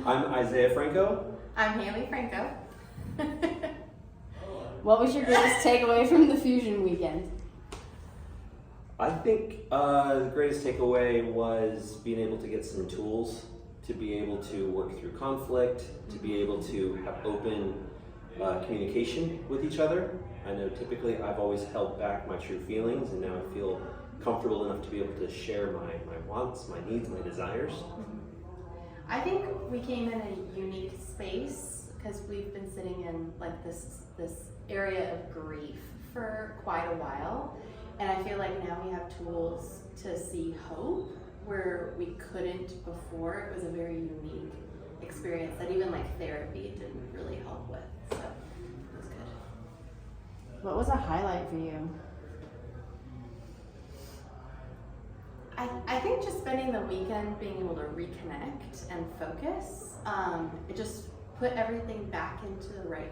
I'm Isaiah Franco. I'm Haley Franco. What was your greatest takeaway from the Fusion weekend? I think the greatest takeaway was being able to get some tools to be able to work through conflict, to be able to have open communication with each other. I know typically I've always held back my true feelings, and now I feel comfortable enough to be able to share my wants, my needs, my desires. I think we came in a unique space because we've been sitting in like this area of grief for quite a while, and I feel like now we have tools to see hope where we couldn't before. It was a very unique experience that even like therapy didn't really help with, so it was good. What was a highlight for you? I think just spending the weekend being able to reconnect and focus, it just put everything back into the right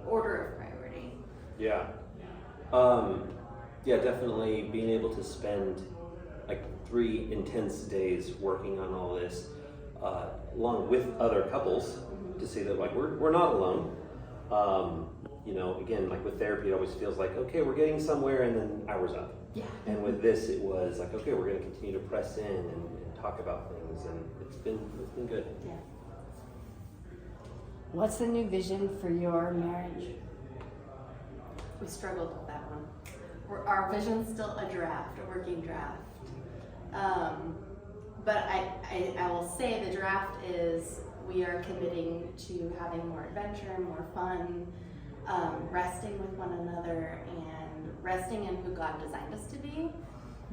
order of priority. Yeah. Yeah, definitely being able to spend like 3 intense days working on all this, along with other couples, to say that like we're not alone. You know, again, like with therapy, it always feels like, okay, we're getting somewhere and then hours up. Yeah. And with this, it was like, okay, we're going to continue to press in and talk about things, and it's been good. Yeah. What's the new vision for your marriage? We struggled with that one. Our vision's still a draft, a working draft. But I will say the draft is we are committing to having more adventure, more fun, resting with one another, and resting in who God designed us to be,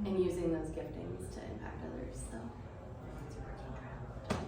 and using those giftings to impact others. So.